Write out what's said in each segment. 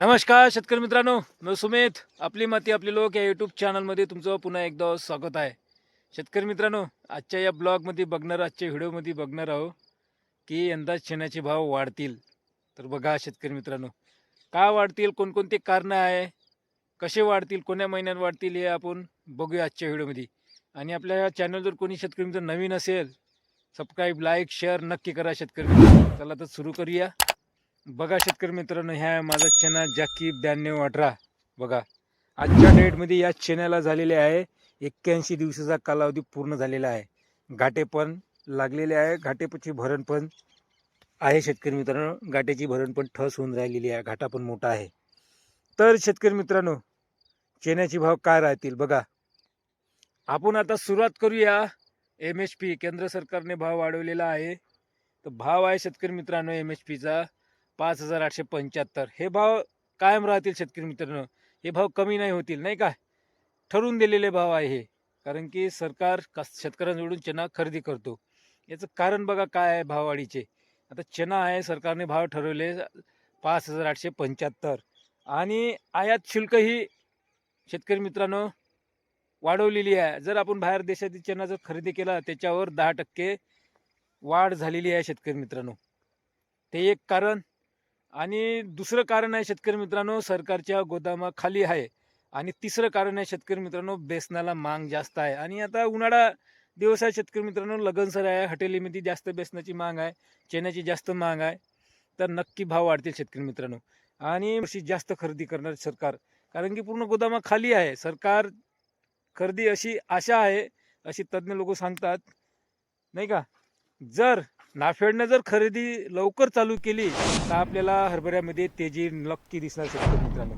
नमस्कार शेतकरी मित्रांनो, मी सुमित. आपली माती आपले लोक या यूट्यूब चॅनलमध्ये तुमचं पुन्हा एकदा स्वागत आहे. शेतकरी मित्रांनो, आजच्या या ब्लॉगमध्ये बघणार आजच्या व्हिडिओमध्ये बघणार आहोत की यंदा शेणाचे भाव वाढतील. तर बघा शेतकरी मित्रांनो, का वाढतील, कोणकोणते कारणं आहे, कसे वाढतील, कोण्या महिन्यात वाढतील, हे आपण बघूया आजच्या व्हिडिओमध्ये. आणि आपल्या चॅनल जर कोणी शेतकरी मित्र नवीन असेल, सबस्क्राईब, लाईक, शेअर नक्की करा शेतकरी मित्रांनो. चला तर सुरू करूया. बघा शेतकरी मित्रांनो, ह्या माझा चना जॅकी 9218. बघा आजच्या डेटमध्ये या चण्याला झालेले आहे 81 दिवसाचा कालावधी पूर्ण झालेला आहे. घाटे पण लागलेले आहे, घाटेची भरण पण आहे शेतकरी मित्रांनो. घाट्याची भरण पण ठस होऊन राहिलेली आहे, घाटा पण मोठा आहे. तर शेतकरी मित्रांनो, चण्याचे भाव काय राहतील बघा. आपण आता सुरुवात करूया. MSP केंद्र सरकारने भाव वाढवलेला आहे. तर भाव आहे शेतकरी मित्रांनो MSPचा 5875. हे भाव कायम राहतील शेतकरी मित्रांनो. हे भाव कमी नाही होतील, नाही का. ठरवून दिलेले भाव आहे हे. कारण की सरकार शेतकऱ्यांजवळून चना खरेदी करतो. याचं कारण बघा काय आहे भाववाढीचे. आता चना आहे, सरकारने भाव ठरवले 5875. आणि आयात शुल्क ही शेतकरी मित्रांनो वाढवलेली आहे. जर आपण बाहेर देशातील चना जर खरेदी केला, त्याच्यावर 10% वाढ झालेली आहे शेतकरी मित्रांनो. ते एक कारण. आणि दुसरं कारण आहे शेतकरी मित्रांनो, सरकारच्या गोदामा खाली आहे. आणि तिसरं कारण आहे शेतकरी मित्रांनो, बेसनाला मांग जास्त आहे. आणि आता उन्हाळा दिवस आहे शेतकरी मित्रांनो, लगनसर आहे, हॉटेलीमध्ये जास्त बेसनाची मांग आहे, चण्याची जास्त मांग आहे. तर नक्की भाव वाढतील शेतकरी मित्रांनो. आणि वर्षी जास्त खरेदी करणार सरकार, कारण की पूर्ण गोदामा खाली आहे. सरकार खरेदी अशी आशा आहे, अशी तज्ज्ञ लोक सांगतात, नाही का. जर नाफेडनं जर खरेदी लवकर चालू केली तर आपल्याला हरभऱ्यामध्ये तेजी नक्की दिसणार शेतकरी मित्रांनो,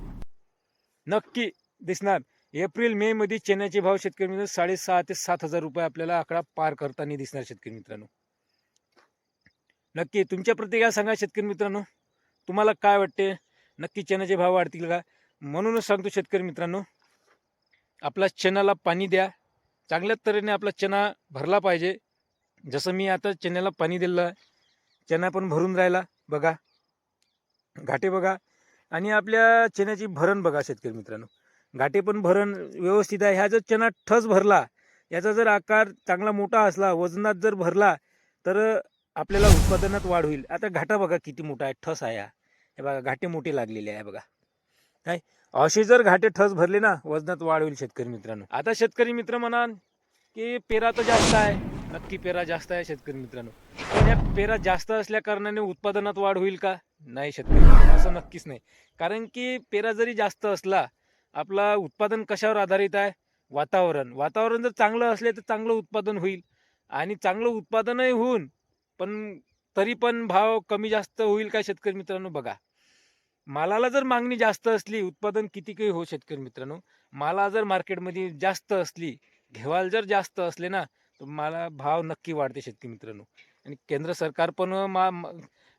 नक्की दिसणार. एप्रिल मे मध्ये चण्याचे भाव शेतकरी मित्रांनो 6,500 ते 7,000 रुपये आपल्याला आकडा पार करताना दिसणार शेतकरी मित्रांनो. नक्की तुमच्या प्रतिक्रिया सांगा शेतकरी मित्रांनो, तुम्हाला काय वाटते, नक्की चण्याचे भाव वाढतील का. म्हणूनच सांगतो शेतकरी मित्रांनो, आपला चण्याला पाणी द्या. चांगल्या तऱ्हेने आपला चणा भरला पाहिजे. जसं मी आता चण्याला पाणी दिलं आहे, चणा पण भरून राहिला बघा, घाटे बघा. आणि आपल्या चण्याची भरण बघा शेतकरी मित्रांनो, घाटे पण भरण व्यवस्थित आहे. ह्या जर चणा ठस भरला, याचा जर आकार चांगला मोठा असला, वजनात जर भरला, तर आपल्याला उत्पादनात वाढ होईल. आता घाटा बघा किती मोठा आहे, ठस आहे. हे बघा घाटे मोठे लागलेले आहे बघा. काय असे जर घाटे ठस भरले ना, वजनात वाढ होईल शेतकरी मित्रांनो. आता शेतकरी मित्र म्हणाल की पेरा तर जास्त आहे. नक्की पेरा जास्त आहे शेतकरी मित्रांनो, पण या पेरा जास्त असल्या कारणाने उत्पादनात वाढ होईल का. नाही शेतकरी मित्रांनो, असं नक्कीच नाही. कारण की पेरा जरी जास्त असला, आपला उत्पादन कशावर आधारित आहे, वातावरण. वातावरण जर चांगलं असले तर चांगलं उत्पादन होईल. आणि चांगलं उत्पादनही होऊन पण तरी पण भाव कमी जास्त होईल का शेतकरी मित्रांनो. बघा, मालाला जर मागणी जास्त असली, उत्पादन किती काही हो शेतकरी मित्रांनो, माला जर मार्केटमध्ये जास्त असली, घेवाल जर जास्त असले ना, तर मला भाव नक्की वाढते शेतकरी मित्रांनो. आणि केंद्र सरकार पण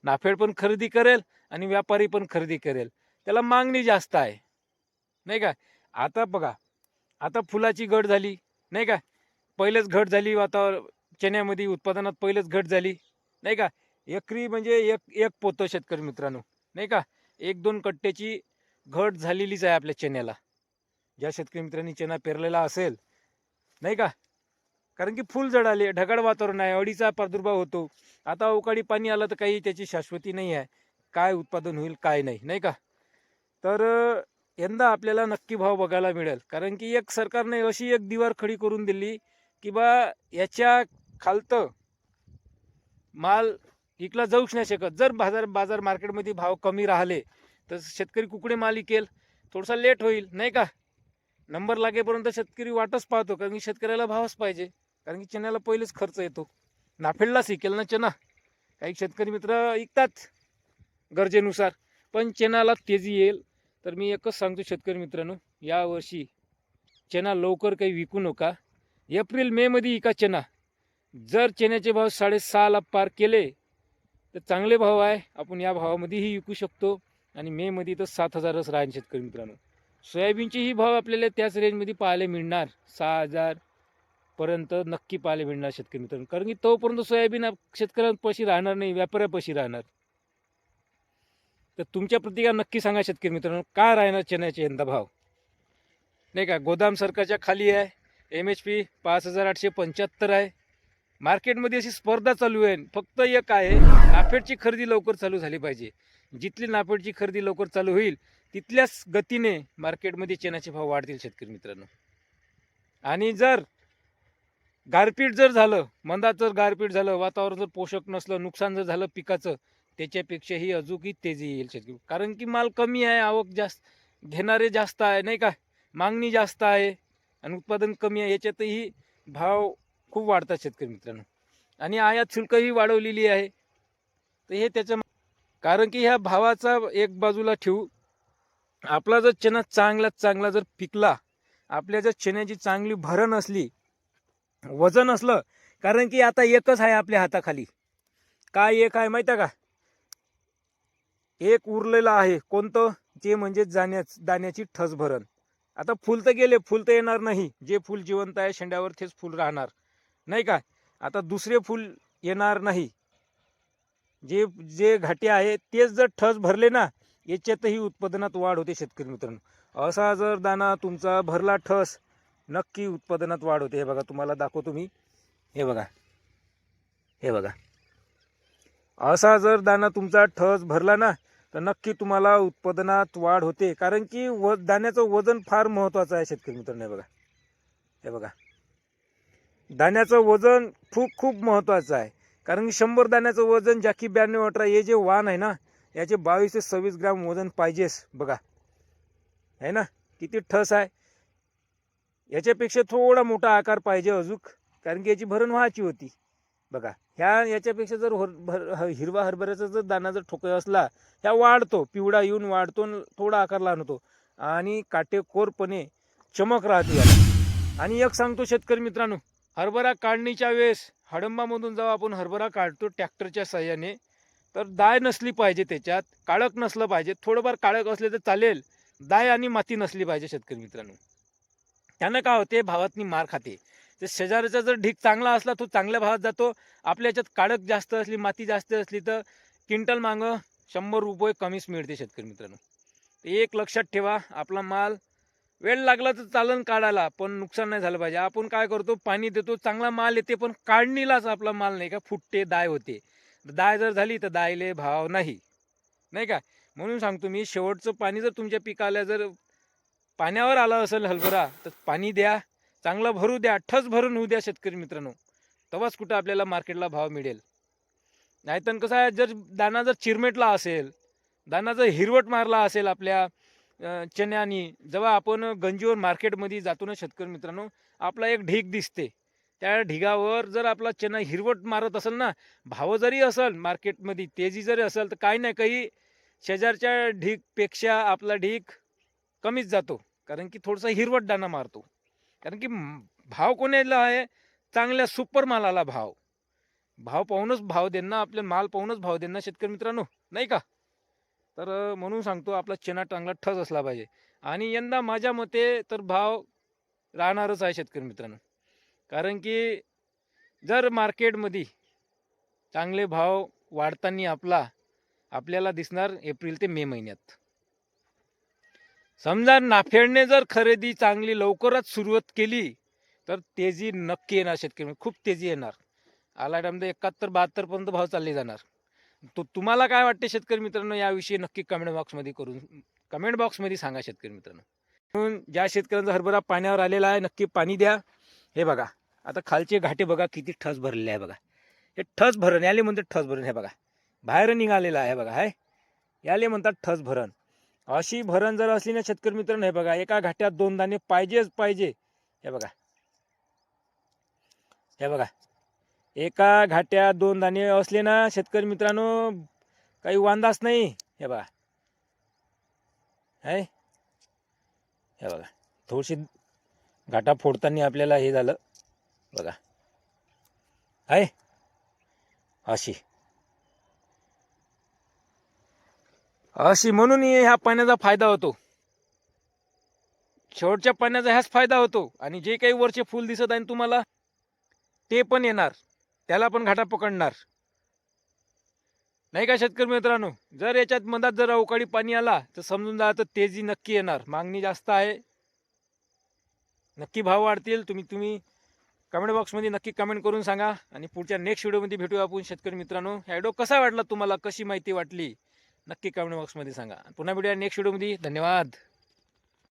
नाफेड पण खरेदी करेल आणि व्यापारी पण खरेदी करेल. त्याला मागणी जास्त आहे, नाही का. आता बघा, आता फुलाची घट झाली, नाही का. पहिलेच घट झाली वातावरण, चण्यामध्ये उत्पादनात पहिलेच घट झाली, नाही का. एकरी म्हणजे एक एक पोतं शेतकरी मित्रांनो, नाही का. 1-2 कट्ट्याची घट झालेलीच आहे आपल्या चण्याला. ज्या शेतकरी मित्रांनी चणा पेरलेला असेल, नाही का. कारण की फुल जळाले, ढगाळ वातावरण आहे, अळीचा प्रादुर्भाव होतो. आता अवकाळी पाणी आलं तर काही त्याची शाश्वती नाही आहे, काय उत्पादन होईल काय नाही, नाही का. तर यंदा आपल्याला नक्की भाव बघायला मिळेल. कारण की एक सरकारने अशी एक दिवार खडी करून दिली की बा, याच्या खालतं माल विकला जाऊच नाही शकत. जर बाजार मार्केटमध्ये भाव कमी राहिले तर शेतकरी कुकडे माल विकेल, थोडासा लेट होईल, नाही का. नंबर लागेपर्यंत शेतकरी वाटच पाहतो, कारण की शेतकऱ्याला भावच पाहिजे. कारण की चण्याला पहिलेच खर्च येतो, नाफेडलाच विकेल ना चना. काही शेतकरी मित्र विकतात गरजेनुसार, पण चण्याला तेजी येईल. तर मी एकच सांगतो शेतकरी मित्रांनो, यावर्षी चना लवकर काही विकू नका. एप्रिल मे मध्ये विका चना. जर चण्याचे भाव 6.5 पार केले तर चांगले भाव आहे, आपण या भावामध्येही विकू शकतो. आणि मे मध्ये तर 7,000च राहील शेतकरी मित्रांनो. सोयाबीनचेही भाव आपल्याला त्याच रेंजमध्ये पाहायला मिळणार, 6,000 पर्यंत नक्की पाहायला मिळणार शेतकरी मित्रांनो. कारण की तोपर्यंत सोयाबीन शेतकऱ्यांपाशी राहणार नाही, व्यापाऱ्यापाशी राहणार. तर तुमच्या प्रतिक्रिया नक्की सांगा शेतकरी मित्रांनो, काय राहणार चण्याचे यंदा भाव, नाही का. गोदाम सरकारच्या खाली आहे, MHP 5875 आहे. मार्केटमध्ये अशी स्पर्धा चालू आहे. फक्त एक आहे, नाफेडची खरेदी लवकर चालू झाली पाहिजे. जिथली नाफेडची खरेदी लवकर चालू होईल तिथल्याच गतीने मार्केटमध्ये चण्याचे भाव वाढतील शेतकरी मित्रांनो. आणि जर गारपीट जर झालं, मंदात जर गारपीट झालं, वातावरण जर पोषक नसलं, नुकसान जर झालं पिकाचं, त्याच्यापेक्षाही अजूनही तेजी येईल शेतकरी. कारण की माल कमी आहे, आवक जास्त, घेणारे जास्त आहे, नाही का, मागणी जास्त आहे आणि उत्पादन कमी आहे, याच्यातही भाव खूप वाढतात शेतकरी मित्रांनो. आणि आयात शुल्कही वाढवलेली आहे. तर हे त्याच्या, कारण की ह्या भावाचा एक बाजूला ठेवू, आपला जर चणा चांगल्यात चांगला जर पिकला, आपल्या जर चण्याची चांगली भरण असली, वजन असलं, कारण की आता एकच आहे आपल्या हाताखाली, काय एक आहे माहिती आहे का, एक उरलेलं आहे, कोणतं, जे म्हणजे दाण्याची ठस भरण. आता फुल तर गेले, फुल तर येणार नाही, जे फुल जिवंत आहे शेंड्यावर तेच फुल राहणार, नाही का. आता दुसरे फुल येणार नाही, जे जे घाटे आहे तेच जर ठस भरले ना, याच्यातही उत्पादनात वाढ होते शेतकरी मित्रांनो. असा जर दाना तुमचा भरला ठस, नक्की उत्पादनात वाढ होते. हे बघा, तुम्हाला दाखवतो मी, हे बघा, हे बघा, असा जर दाना तुमचा ठस भरला ना, तर नक्की तुम्हाला उत्पादनात वाढ होते. कारण की दाण्याचं वजन फार महत्त्वाचं आहे शेतकरी मित्रांनो. हे बघा, हे बघा, दाण्याचं वजन खूप खूप महत्त्वाचं आहे. कारण की 100 दाण्याचं वजन, जाकी 92-18 हे जे वाण आहे ना, याचे 22 ते 26 ग्राम वजन पाहिजेच. बघा, आहे ना, किती ठस आहे. याच्यापेक्षा थोडा मोठा आकार पाहिजे अजून, कारण की याची भरण व्हायची होती. बघा, याच्यापेक्षा जर हिरवा हरभऱ्याचा जर दाना जर ठोकय असला, ह्या वाढतो, पिवळा येऊन वाढतो, थोडा आकार लहान होतो आणि काटेकोरपणे चमक राहते याला. आणि एक सांगतो शेतकरी मित्रांनो, हरभरा काढणीच्या वेळेस हडंबामधून जेव्हा आपण हरभरा काढतो ट्रॅक्टरच्या साह्याने, तर दाय नसली पाहिजे, त्याच्यात काळक नसलं पाहिजे. थोडंफार काळक असले तर चालेल, दाय आणि माती नसली पाहिजे शेतकरी मित्रांनो. त्यानं काय होते, भावातनी मार खाते. ते शेजाऱ्याचा जर ढीक चांगला असला, तो चांगल्या भावात जातो. आपल्या याच्यात काळक जास्त असली, माती जास्त असली, तर क्विंटल मागं 100 रुपये कमीच मिळते शेतकरी मित्रांनो. एक लक्षात ठेवा, आपला माल वेळ लागला तर चालन काढायला, पण नुकसान नाही झालं पाहिजे. आपण काय करतो, पाणी देतो, चांगला माल येते, पण काढणीलाच आपला माल नाही का फुटते, दाय होते. दाय जर झाली तर दायले भाव नाही, नाही का. म्हणून सांगतो मी, शेवटचं पाणी जर तुमच्या पिकाला जर पाण्यावर आला असेल हरभरा, तर पाणी द्या, चांगलं भरू द्या, ठस भरून होऊ द्या शेतकरी मित्रांनो. तेव्हाच कुठं आपल्याला मार्केटला भाव मिळेल. नाहीतर कसं आहे, जर दाना जर चिरमेटला असेल, दाना जर हिरवट मारला असेल आपल्या चण्यानी, जेव्हा आपण गंजीवर मार्केटमध्ये जातो ना शेतकरी मित्रांनो, आपला एक ढीग दिसते, त्या ढिगावर जर आपला चणा हिरवट मारत असेल ना, भाव जरी असेल मार्केटमध्ये, तेजी जरी असेल, तर काही नाही काही शेजारच्या ढीगपेक्षा आपला ढीग कमीच जातो. कारण की थोडासा हिरवट दाना मारतो. कारण की भाव कोणाला आहे, चांगल्या सुपर मालाला भाव, भाव पाहूनच भाव देणं, आपले माल पाहूनच भाव देणं शेतकरी मित्रांनो, नाही का. तर म्हणून सांगतो, आपला चणा चांगला ठस असला पाहिजे. आणि यंदा माझ्या मते तर भाव राहणारच आहे शेतकरी मित्रांनो. कारण की जर मार्केटमध्ये चांगले भाव वाढताना आपल्याला दिसणार एप्रिल ते मे महिन्यात. समजा नाफेडने जर खरेदी चांगली लवकरच सुरुवात केली, तर तेजी नक्की येणार शेतकरी, खूप तेजी येणार. आला टाइम 71-72 पर्यंत भाव चालले जाणार. तुम्हाला काय वाटते शेतकरी मित्रांनो, याविषयी नक्की कमेंट बॉक्समध्ये सांगा शेतकरी मित्रांनो. म्हणून ज्या शेतकऱ्यांचा हरभरा पाण्यावर आलेला आहे, नक्की पाणी द्या. हे बघा, आता खालचे घाटे बघा किती ठस भरलेले आहे. बघा, हे ठस भरण, याले म्हणतात ठस भरण. हे बघा, बाहेर निघालेला आहे बघा, हाय, याले म्हणतात ठस भरण. अशी भरण जर असली ना शेतकरी मित्रांनो, हे बघा, एका घाट्यात 2 दाणे पाहिजेच पाहिजे. हे बघा, हे बघा, एका घाट्यात 2 दाणे असले ना शेतकरी मित्रांनो, काही वांदाच नाही. हे बघा, आहे, हे बघा, थोडीशी घाटा फोडताना आपल्याला हे झालं बघा, आहे अशी म्हणून ह्या पाण्याचा फायदा होतो, शेवटच्या पाण्याचा ह्याच फायदा होतो. आणि जे काही वरचे फुल दिसत आहे तुम्हाला, ते पण येणार, त्याला पण घाटा पकडणार. नाही का शेतकरी मित्रांनो? जर याच्यात मधात जर अवकाळी पाणी आला तर समजून जा तर तेजी नक्की येणार. मागणी जास्त आहे, नक्की भाव वाढतील. तुम्ही कमेंट बॉक्समध्ये नक्की कमेंट करून सांगा. आणि पुढच्या नेक्स्ट व्हिडिओमध्ये भेटूया आपण शेतकरी मित्रांनो. हा व्हिडिओ कसा वाटला तुम्हाला, कशी माहिती वाटली, नक्की कमेंट बॉक्समध्ये सांगा. पुन्हा भेटूया नेक्स्ट व्हिडिओमध्ये. धन्यवाद.